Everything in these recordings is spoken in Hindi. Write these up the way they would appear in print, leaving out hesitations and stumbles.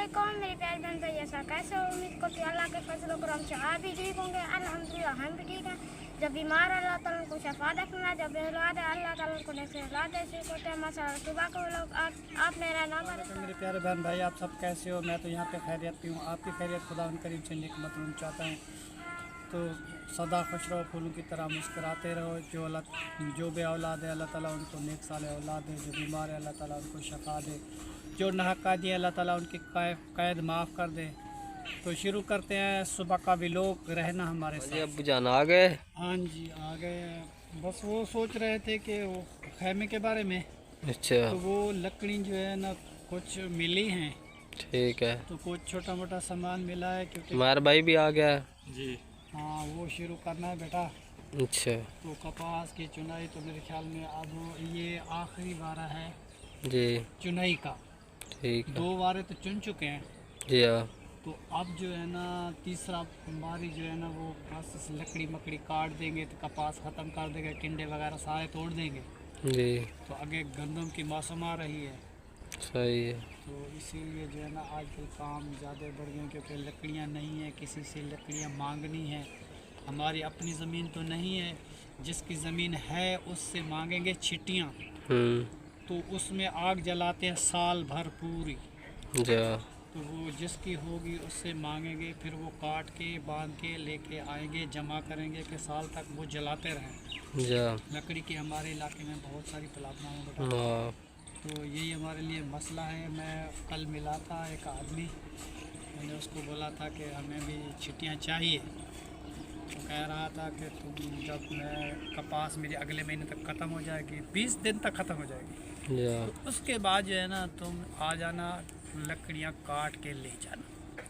वालेकुम मेरी प्यारी बहन भाई, ऐसा कैसे हो? उम्मीद को कि अल्लाह के फजल और करम से आप भी ठीक होंगे। अल्हम्दुलिल्लाह हम भी ठीक हैं। जब बीमार है अल्लाह ताला को शफा रखना, जब बेऔलाद है अल्लाह ताला को नेक से औलाद दे। इसी को माशाअल्लाह सुबह को लोग आप मेरा नाम है। मेरे प्यारे बहन भाई, आप सब कैसे हो? मैं तो यहाँ पे खैरियत पे हूँ। आपकी खैरियत खुदा उन करीब से नेक मतलब चाहता हूँ। तो सदा खुश रहो, फूलों की तरह मुस्कुराते रहो। जो बे औलाद है अल्लाह ताला उनको नेक साले औलाद दे। जो बीमार है अल्लाह ताला उनको शफा दे। जो नाहकादी है अल्लाह ताला उनकी कैद माफ़ कर दे। तो शुरू करते हैं सुबह का भी लोग रहना हमारे साथ। अब जान आ गए? हाँ जी आ गए। बस वो सोच रहे थे कि वो खैमे के बारे में। अच्छा, तो वो लकड़ी जो है ना कुछ मिली हैं। ठीक है। तो कुछ छोटा मोटा सामान मिला है क्योंकि हमारा भाई भी आ गया जी। हाँ वो शुरू करना है बेटा। अच्छा तो कपास की चुनाई तो मेरे ख्याल में अब ये आखिरी वारा है जी, चुनाई का। ठीक है 2 वारे तो चुन चुके हैं। जी। हाँ तो अब जो है ना तीसरा बारी जो है ना वो बस लकड़ी मकड़ी काट देंगे तो कपास ख़त्म कर देंगे, टिंडे वगैरह सारे तोड़ देंगे। जी, तो आगे गंदम की मौसम आ रही है। सही है। तो इसीलिए जो है ना आजकल काम ज़्यादा बढ़ गए क्योंकि लकड़ियाँ नहीं है, किसी से लकड़ियाँ मांगनी है। हमारी अपनी ज़मीन तो नहीं है, जिसकी ज़मीन है उससे मांगेंगे छिट्टियाँ। तो उसमें आग जलाते हैं साल भर पूरी। जा तो वो जिसकी होगी उससे मांगेंगे, फिर वो काट के बांध के लेके आएंगे, जमा करेंगे कि साल तक वो जलाते रहें। जा लकड़ी की हमारे इलाके में बहुत सारी प्रॉब्लम है बेटा। हाँ तो यही हमारे लिए मसला है। मैं कल मिला था एक आदमी, मैंने उसको बोला था कि हमें भी छिट्टियाँ चाहिए। तो कह रहा था कि तुम जब मैं कपास मेरी अगले महीने तक ख़त्म हो जाएगी, 20 दिन तक ख़त्म हो जाएगी, जा तो उसके बाद जो है ना तुम आ जाना, लकड़ियाँ काट के ले जाना।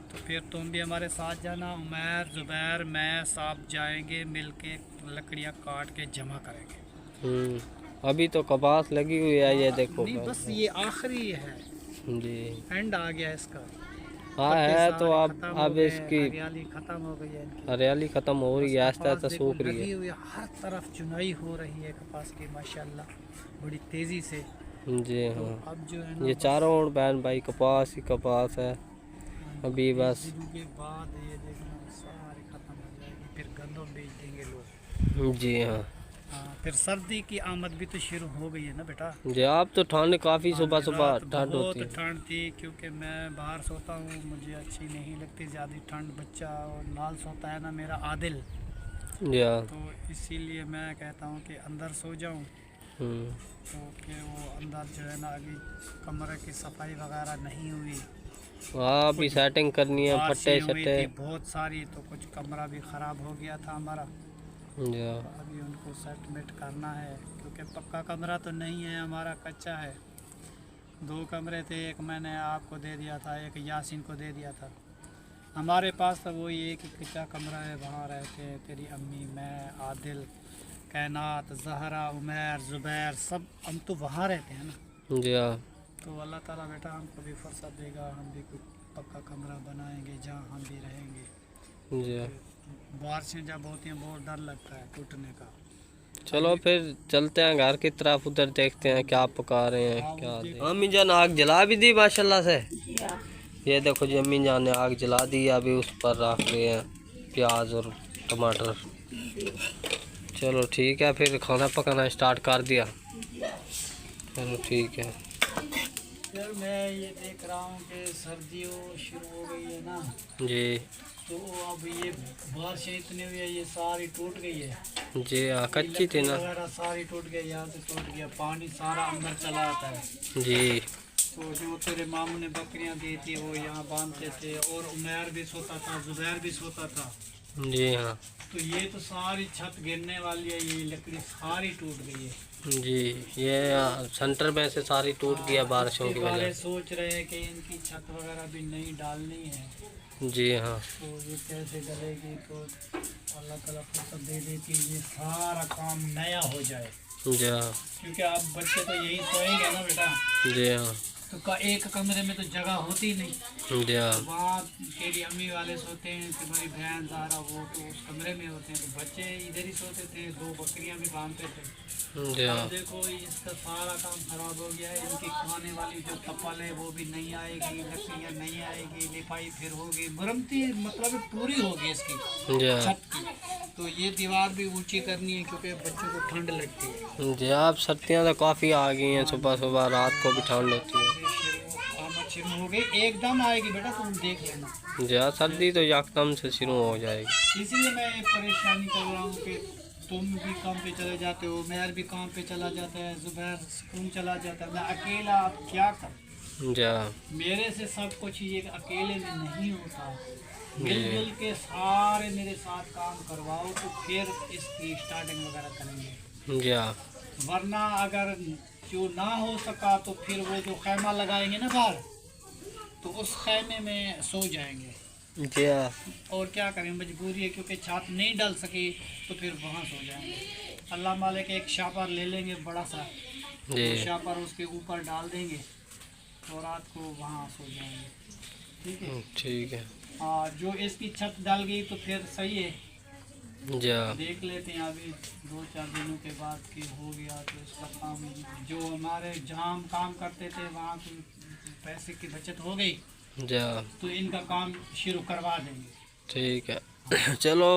तो फिर तुम भी हमारे साथ जाना, उमैर ज़ुबैर मैं सब जाएंगे, मिल के लकड़ियाँ काट के जमा करेंगे। अभी तो कपास लगी हुई है, ये देखो। नहीं बस ये आखिरी है जी एंड आ गया इसका। हाँ पत्ते है। तो सारे अब खत्म हो अब गए, इसकी हरियाली खत्म हो गई है इनकी। हरियाली खत्म हो रही है, बस आहिस्ता आहिस्ता कपास देखो सूख रही लगी है। हुई है, हर तरफ चुनाई हो रही है कपास की माशाल्लाह बड़ी तेज़ी से। जी तो हाँ, अब जो है ना ये बस चारों ओर बहन भाई कपास ही कपास है। अभी 20 बस दिनों के बाद ये देखना सारी ख़त्म हो जाएगी, फिर गंदम बेच देंगे लोग। जी हाँ। हाँ फिर सर्दी की आमद भी तो शुरू हो गई है ना बेटा। जी अब तो ठंड काफ़ी सुबह हाँ, सुबह रात ठंड बहुत होती है। ठंड थी क्योंकि मैं बाहर सोता हूँ, मुझे अच्छी नहीं लगती ज़्यादा ठंड। बच्चा और नाल सोता है ना मेरा आदिल, जी हाँ। तो इसीलिए मैं कहता हूँ कि अंदर सो जाऊँ। तो कि वो अंदर जो है ना अभी कमरे की सफाई वगैरह नहीं हुई। हाँ अभी सेटिंग करनी है, फट्टे बारिशें हुई शट्टे। थी बहुत सारी, तो कुछ कमरा भी ख़राब हो गया था हमारा। जी हाँ। अभी उनको सेटमेंट करना है क्योंकि पक्का कमरा तो नहीं है हमारा, कच्चा है। 2 कमरे थे, एक मैंने आपको दे दिया था, एक यासीन को दे दिया था। हमारे पास तो वही एक कच्चा कमरा है, वहाँ रहते हैं तेरी अम्मी, मैं, आदिल, कैनात, जहरा, उमैर, ज़ुबैर, सब हम तो वहाँ रहते हैं ना। जी हाँ। तो अल्लाह ताला बेटा हमको भी फुर्सत देगा, हम भी कुछ पक्का कमरा बनाएंगे जहाँ हम भी रहेंगे। जी हाँ। बारिशें जब होती हैं बहुत डर लगता है टूटने का। चलो फिर चलते हैं घर की तरफ, उधर देखते हैं क्या पका रहे हैं हाँ, क्या। वो अम्मी जान आग जला भी दी माशाल्लाह से। ये देखो जी अम्मी जान ने आग जला दी, अभी उस पर रख रहे हैं प्याज और टमाटर। चलो ठीक है, फिर खाना पकाना स्टार्ट कर दिया। चलो ठीक है। फिर मैं ये देख रहा हूँ कि सर्दियों शुरू हो गई है ना, जी तो अब ये बारिशें इतनी हुई है, ये सारी टूट गई है। जी हाँ, कच्ची थी ना। वगैरह सारी टूट गई, यहाँ से टूट गया, पानी सारा अंदर चला आता है। जी तो जो तेरे मामू ने बकरियाँ दी थी वो यहाँ बांधते थे, और उमैर भी सोता था, ज़ुबैर भी सोता था। जी हाँ। तो ये तो सारी छत गिरने वाली है, ये लकड़ी सारी टूट गई है। जी ये सेंटर में से सारी टूट गया बारिशों की वजह से। सोच रहे हैं कि इनकी छत वगैरह भी नहीं डालनी है। जी हाँ। तो ये कैसे डलेगी, तो अल्लाह ताला फुर्सत दे दे कि ये सारा काम नया हो जाए। जी हाँ। क्योंकि आप बच्चे तो यही सोएंगे ना बेटा। जी हाँ। तो एक कमरे में तो जगह होती नहीं, जी हाँ। वहाँ तेरी अम्मी वाले सोते हैं, तुम्हारी बहन सारा वो तो उस कमरे में होते हैं, तो बच्चे इधर ही सोते थे, 2 बकरियां भी बांधते थे। जी हाँ। अब देखो इसका सारा काम खराब हो गया है, इनकी खाने वाली जो तपल है वो भी नहीं आएगी, लकड़ियाँ नहीं आएगी, लिपाई फिर होगी, मरम्मती मतलब पूरी होगी इसकी जी हाँ। छत की। तो ये दीवार भी ऊंची करनी है क्योंकि बच्चों को ठंड लगती है। जी आप सर्दियाँ तो काफ़ी आ गई हैं, सुबह सुबह रात को भी ठंड होती है। आमद शुरू हो गई, एकदम आएगी बेटा, तुम देख लेना। जी हाँ, सर्दी तो एकदम से शुरू हो जाएगी। इसीलिए मैं परेशानी कर रहा हूँ कि तुम भी काम पे चले जाते हो, मेहर भी काम पे चला जाता है, जुबैर स्कूल चला जाता है, मैं अकेला अब क्या करूँ। जी हाँ। मेरे से सब कुछ ये अकेले में नहीं होता, मिल के सारे मेरे साथ काम करवाओ तो फिर इसकी स्टार्टिंग वगैरह करेंगे। जी हाँ। वरना अगर जो ना हो सका तो फिर वो जो खैमा लगाएंगे ना बाहर, तो उस खैमे में सो जाएंगे। जी हाँ। और क्या करें, मजबूरी है, क्योंकि छत नहीं डल सकी तो फिर वहाँ सो जाएंगे। अल्लाह मालिक एक शापर ले लेंगे बड़ा सा, जी वो शापर उसके ऊपर डाल देंगे और रात को वहाँ सो जाएंगे। ठीक है, ठीक है। हाँ, जो इसकी छत डल गई तो फिर सही है, जी हाँ। देख लेते हैं अभी 2-4 दिनों के बाद कि हो गया तो इसका काम, जो हमारे जहाँ हम काम करते थे वहाँ की पैसे की बचत हो गई जी हाँ। तो इनका काम शुरू करवा देंगे। ठीक है। चलो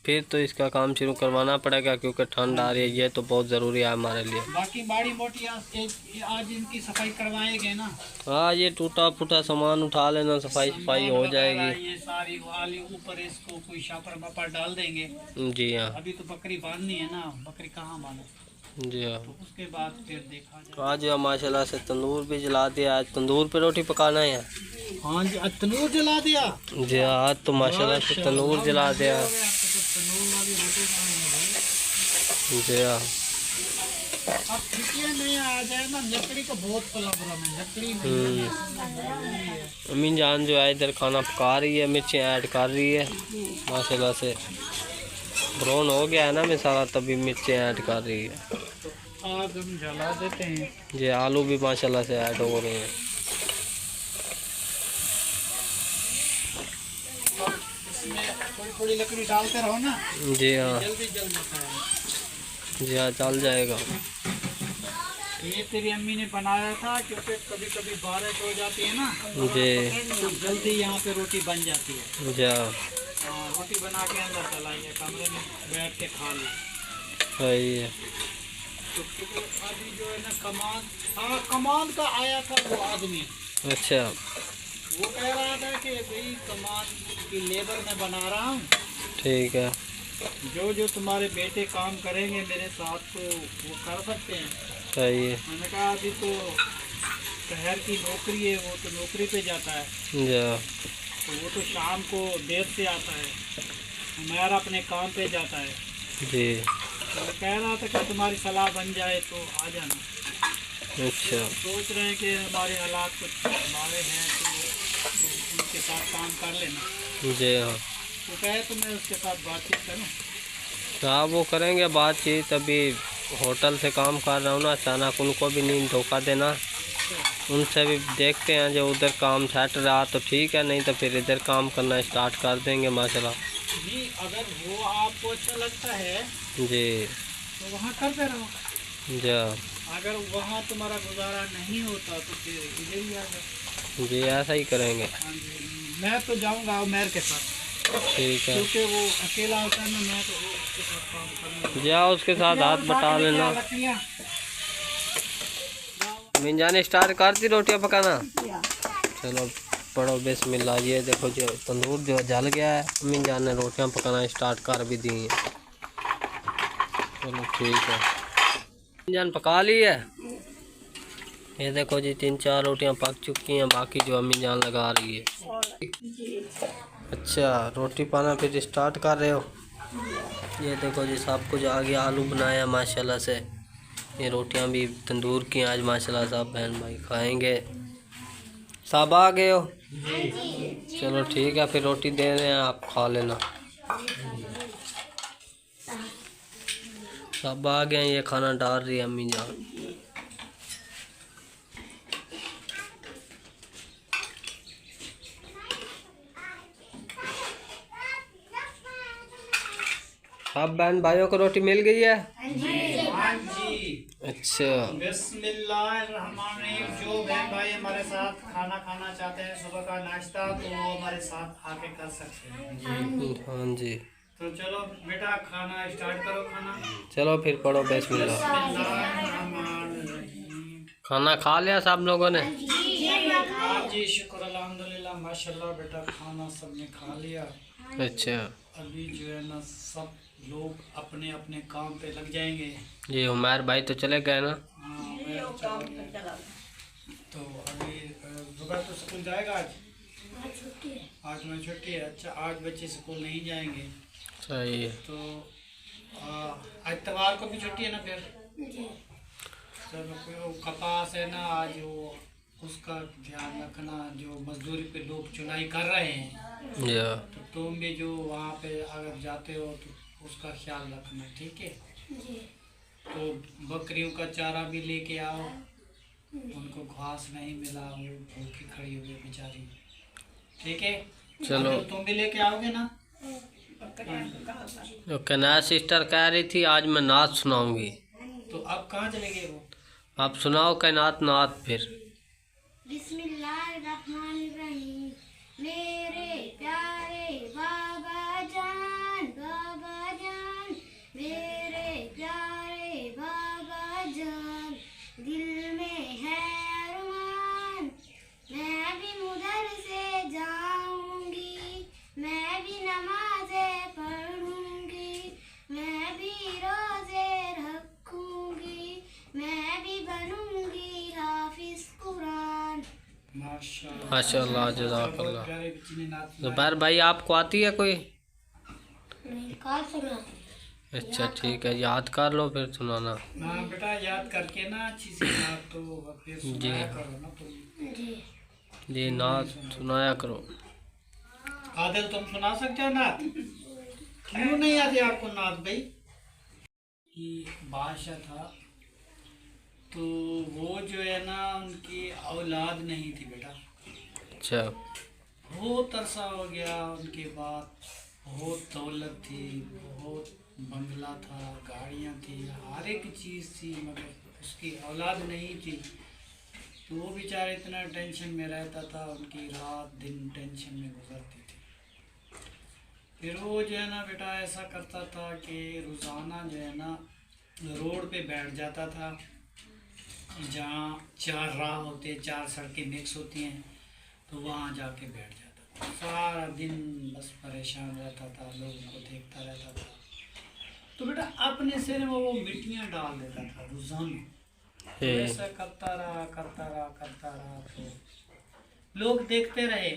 फिर तो इसका काम शुरू करवाना पड़ेगा क्योंकि ठंड आ रही है, ये तो बहुत ज़रूरी है हमारे लिए। बाकी माड़ी मोटी आज इनकी सफाई करवाएंगे ना। हाँ, ये टूटा फूटा सामान उठा लेना, सफाई सफाई हो जाएगी। ये सारी वाली ऊपर इसको कोई शापर वापर डाल देंगे। जी हाँ। अभी तो बकरी बांधनी है ना, बकरी कहाँ बांधे, जी हाँ। तो उसके बाद फिर देखा जाए। आज माशाल्लाह से तंदूर भी जला दिया, आज तंदूर पे रोटी पकाना है। हाँ जी, आज तंदूर जला दिया। जी हाँ, आज तो माशाल्लाह से तंदूर जला दिया। जी हाँ। अब छुट्टियाँ नहीं आ जाए ना, लकड़ी का बहुत प्रॉब्लम है, लकड़ी नहीं है। अम्मी जान जो है इधर खाना पका रही है, मिर्चें ऐड कर रही है, माशाल्लाह से ब्राउन हो गया है ना मसाला, तभी मिर्चें ऐड कर रही है। आज हम जला देते हैं। जी, आलू भी माशाल्लाह से ऐड हो रहे हैं। इसमें थोड़ी थोड़ी लकड़ी डालते रहो ना। जी हाँ। जल्दी जल जाता है। जी हाँ, चल जाएगा। ये तेरी अम्मी ने बनाया था क्योंकि कभी कभी बारिश हो जाती है ना, जी। तो जल्दी यहाँ पे रोटी बन जाती है। जी हाँ। रोटी बना के अंदर चलाइए, कमरे में बैठ के खा ली। सही है। तो अभी जो है ना कमान का आया था वो आदमी, अच्छा। वो कह रहा था कि भाई कमान की लेबर मैं बना रहा हूँ, ठीक है। जो तुम्हारे बेटे काम करेंगे मेरे साथ तो वो कर सकते हैं। सही है। मैंने कहा अभी तो शहर की नौकरी है, वो तो नौकरी पे जाता है, जी हाँ। तो वो तो शाम को देर से आता है, हमारा अपने काम पे जाता है। जी। तो मैं कह रहा था कि तुम्हारी सलाह बन जाए तो आ जाना। अच्छा। सोच रहे हैं कि हमारे हालात कुछ हमारे हैं तो उनके साथ काम कर लेना। जी हाँ। तो कहे तो मैं उसके साथ बातचीत करूँ। हाँ, वो करेंगे बातचीत। अभी होटल से काम कर रहा हूँ ना, अचानक उनको भी नहीं धोखा देना, उनसे भी देखते हैं, जो उधर काम सेट रहा तो ठीक है, नहीं तो फिर इधर काम करना स्टार्ट कर देंगे माशाल्लाह। जी, अगर वो आपको अच्छा लगता है जी। तो वहाँ करते रहो। जी हाँ। अगर वहाँ तुम्हारा गुजारा नहीं होता तो फिर इधर ही आ जाओ। जी, ऐसा ही करेंगे। हाँ जी, मैं तो जाऊँगा उमर के साथ, ठीक है। क्योंकि वो अकेला होता है ना, मैं तो वो उसके साथ काम करूँगा। जी हाँ, उसके साथ हाथ बटा लेना। मिंजाने स्टार्ट कर दी रोटियां पकाना। चलो पढ़ो बिस्मिल्लाह। ये देखो जो तंदूर जो जल गया है, मिंजान ने रोटियां पकाना स्टार्ट कर भी दी हैं। चलो ठीक है, मिंजान पका ली है। ये देखो जी 3-4 रोटियां पक चुकी हैं, बाकी जो अम्मी जान लगा रही है। अच्छा, रोटी पाना फिर स्टार्ट कर रहे हो। ये देखो जी सब कुछ आ गया, आलू बनाया माशाल्लाह से। ये रोटियां भी तंदूर की आज माशाल्लाह, सब बहन भाई खाएंगे। सब आ गए हो? चलो ठीक है, फिर रोटी दे रहे हैं, आप खा लेना। सब आ गए, ये खाना डाल रही है अम्मी जान। अब बहन भाइयों को रोटी मिल गई है? हाँ जी। अच्छा, बिस्मिल्लाहिर्रहमानिर्रहीम। जो बहन भाई हमारे साथ खाना खाना चाहते हैं सुबह का नाश्ता, तो वो हमारे साथ आके कर सकते हैं। हाँ जी। तो चलो बेटा खाना स्टार्ट करो खाना। चलो फिर पढ़ो बिस्मिल्लाह। बिस्मिल्लाहिर्रहमानिर्रहीम। खाना खा लिया सब लोगों ने? हाँ जी, शुक्र अल्हम्दुलिल्लाह माशाल्लाह बेटा, खाना सबने खा लिया। अच्छा, अभी जो है ना सब लोग अपने अपने काम पे लग जाएंगे। ये उमर भाई तो चले गए ना? हाँ, मैं तो चला गया। तो अभी जुबैर तो स्कूल जाएगा आज? आज में छुट्टी है। अच्छा, आज बच्चे स्कूल नहीं जाएंगे। सही है। तो आज इतवार को भी छुट्टी है ना फिर? चलो कोई वो कपास है ना आज, वो उसका ध्यान रखना। जो मजदूरी पे लोग चुनाई कर रहे हैं, या तो तुम भी जो वहाँ पे अगर जाते हो तो उसका ख्याल रखना, ठीक है? तो बकरियों का चारा भी लेके आओ, उनको घास नहीं मिला, वो भूखी खड़ी हुई बेचारी, ठीक है? चलो। तो तुम भी लेके आओगे ना? तो कन्या सिस्टर कह रही थी आज मैं नात सुनाऊंगी। तो अब कहाँ चले गए वो? आप सुनाओ कनात नात फिर। बिस्मिल्लाहिर्रहमानिर्रहीम। मेरे प्यारे बाबा जान, मेरे प्यारे बाबा जान, दिल में है अरमान, मैं भी उधर से जाऊंगी, मैं भी नमाज़ें पढ़ूंगी, मैं भी रोज़े रखूंगी, मैं भी बनूंगी हाफिज कुरान। माशाल्लाह, जज़ाकल्लाह। प्यारे बच्ची ने नात सुनाई। जुबैर भाई आपको आती है कोई? काल सुना। अच्छा ठीक है, याद कर लो फिर सुनाना। हाँ बेटा, याद करके ना अच्छी सी नात तो फिर सुनाया करो ना तुम। जी नात सुनाया करो। आदिल तुम सुना सकते हो नात? क्यों नहीं आती आपको नात भाई? कि बादशाह था, तो वो जो है ना उनकी औलाद नहीं थी बेटा। अच्छा, बहुत अरसा हो गया उनके बाद, बहुत दौलत थी, बहुत बंगला था, गाड़ियाँ थी, हर एक चीज़ थी, मगर उसकी औलाद नहीं थी। तो वो बेचारा इतना टेंशन में रहता था, उनकी रात दिन टेंशन में गुजरती थी। फिर वो जो है ना बेटा ऐसा करता था कि रोज़ाना जो है ना रोड पे बैठ जाता था, जहाँ चार राह होते, चार सड़कें मिक्स होती हैं, तो वहाँ जाके बैठ जाता था। सारा दिन बस परेशान रहता था, लोगों को देखता रहता था। तो बेटा अपने सिर में वो मिट्टियाँ डाल देता था रोज़ाना। तो ऐसा करता रहा, तो लोग देखते रहे।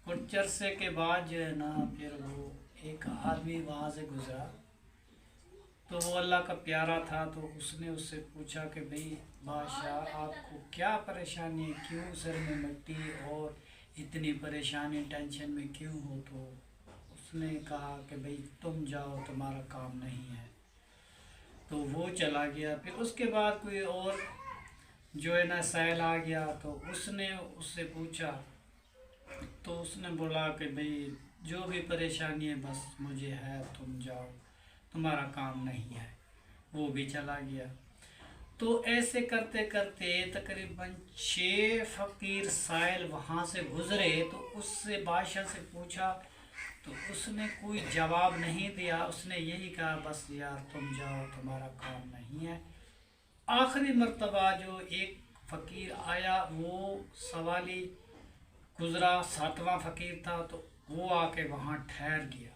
कुछ चरसे के बाद जो है ना फिर वो एक आदमी वहाँ से गुजरा, तो वो अल्लाह का प्यारा था, तो उसने उससे पूछा कि भाई बादशाह आपको क्या परेशानी है, क्यों सर में मिट्टी और इतनी परेशानी टेंशन में क्यों हो? तो उसने कहा कि भाई तुम जाओ, तुम्हारा काम नहीं है। तो वो चला गया। फिर उसके बाद कोई और जो है ना सैल आ गया, तो उसने उससे पूछा, तो उसने बोला कि भाई जो भी परेशानी है बस मुझे है, तुम जाओ, तुम्हारा काम नहीं है। वो भी चला गया। तो ऐसे करते करते तकरीबन 6 फकीर साइल वहाँ से गुजरे, तो उससे बादशाह से पूछा, तो उसने कोई जवाब नहीं दिया। उसने यही कहा बस यार तुम जाओ, तुम्हारा काम नहीं है। आखिरी मर्तबा जो एक फ़कीर आया, वो सवाली गुजरा, 7वां फ़कीर था, तो वो आके वहाँ ठहर गया।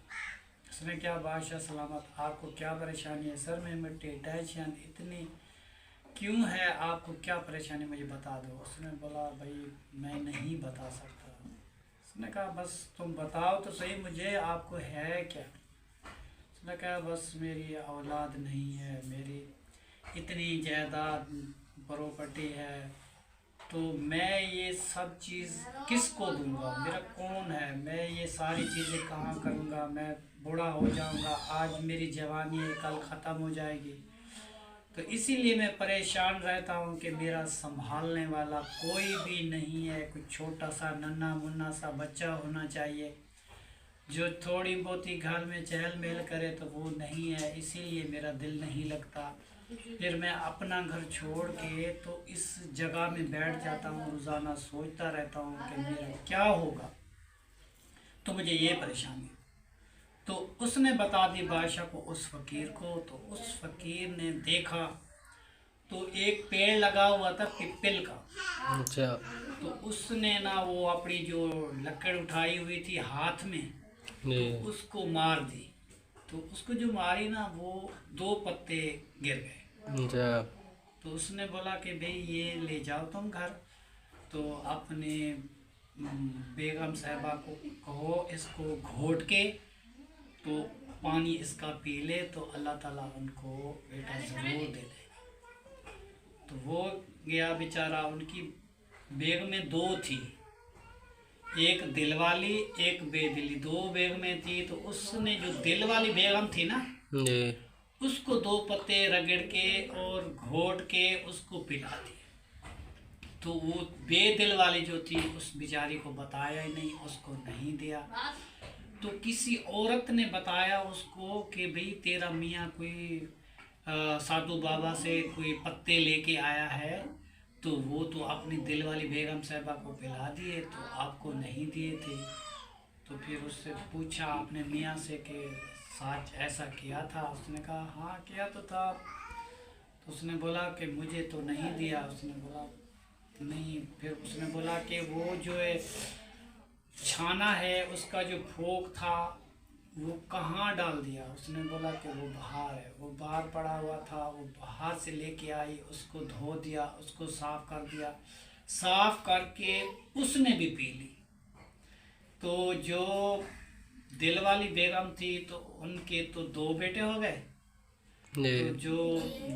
उसने क्या बादशाह सलामत, आपको क्या परेशानी है? सर में मिट्टी, टेंशन इतनी क्यों है, आपको क्या परेशानी मुझे बता दो। उसने बोला भाई मैं नहीं बता सकता। उसने कहा बस तुम बताओ तो सही मुझे, आपको है क्या? उसने कहा बस मेरी औलाद नहीं है, मेरी इतनी जायदाद प्रॉपर्टी है, तो मैं ये सब चीज़ किसको दूंगा? मेरा कौन है? मैं ये सारी चीज़ें कहाँ करूँगा? मैं बूढ़ा हो जाऊँगा, आज मेरी जवानी है, कल ख़त्म हो जाएगी। तो इसीलिए मैं परेशान रहता हूँ कि मेरा संभालने वाला कोई भी नहीं है, कुछ छोटा सा नन्हा मुन्ना सा बच्चा होना चाहिए। जो थोड़ी बहुत ही घर में चहल मेल करे तो वो नहीं है, इसीलिए मेरा दिल नहीं लगता। फिर मैं अपना घर छोड़ के तो इस जगह में बैठ जाता हूँ, रोज़ाना सोचता रहता हूँ कि मेरा क्या होगा, तो मुझे ये परेशानी। तो उसने बता दी बादशाह को, उस फ़कीर को। तो उस फ़कीर ने देखा तो एक पेड़ लगा हुआ था पिप्पल का। अच्छा। तो उसने ना वो अपनी जो लकड़ उठाई हुई थी हाथ में, तो उसको मार दी। तो उसको जो मारी ना, वो 2 पत्ते गिर गए। अच्छा। तो उसने बोला कि भाई ये ले जाओ तुम घर, तो अपने बेगम साहिबा को कहो इसको घोट के तो पानी इसका पी ले, तो अल्लाह ताला उनको बेटा ज़रूर दे देगा। तो वो गया बेचारा, उनकी बेगमें 2 थी, एक दिल वाली एक बेदिली, 2 बेगमें थी। तो उसने जो दिल वाली बेगम थी ना, उसको 2 पत्ते रगड़ के और घोट के उसको पिला दिए। तो वो बेदिल वाली जो थी उस बेचारी को बताया ही नहीं, उसको नहीं दिया। तो किसी औरत ने बताया उसको कि भाई तेरा मियाँ कोई साधु बाबा से कोई पत्ते लेके आया है, तो वो तो अपनी दिल वाली बेगम साहिबा को पिला दिए, तो आपको नहीं दिए थे। तो फिर उससे पूछा अपने मियाँ से कि सच ऐसा किया था? उसने कहा हाँ किया तो था। तो उसने बोला कि मुझे तो नहीं दिया। उसने बोला नहीं। फिर उसने बोला कि वो जो है छाना है उसका जो फोक था वो कहाँ डाल दिया? उसने बोला कि वो बाहर है, वो बाहर पड़ा हुआ था, वो बाहर से लेके आई, उसको धो दिया, उसको साफ कर दिया, साफ करके उसने भी पी ली। तो जो दिल वाली बेगम थी तो उनके तो 2 बेटे हो गए, तो जो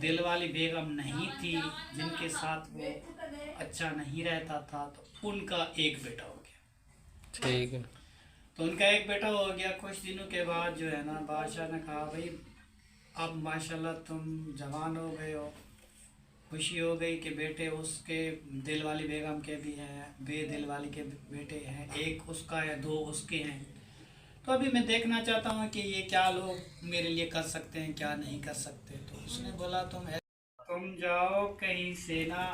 दिल वाली बेगम नहीं थी, जिनके साथ वो अच्छा नहीं रहता था, तो उनका 1 बेटा हो गया। ठीक है। तो उनका 1 बेटा हो गया। कुछ दिनों के बाद जो है ना, बादशाह ने कहा भाई अब माशाल्लाह तुम जवान हो गए हो। खुशी हो गई कि बेटे उसके दिल वाली बेगम के भी हैं, बेदिल वाली के बेटे हैं, 1 उसका है, 2 उसके हैं। तो अभी मैं देखना चाहता हूँ कि ये क्या लोग मेरे लिए कर सकते हैं, क्या नहीं कर सकते। तो उसने बोला तुम जाओ कहीं से ना,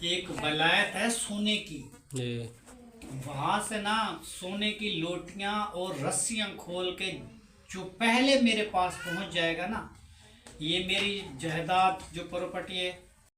एक वलायत है सोने की, वहाँ से ना सोने की लोटियाँ और रस्सियाँ खोल के जो पहले मेरे पास पहुँच जाएगा ना, ये मेरी जायदाद जो प्रॉपर्टी है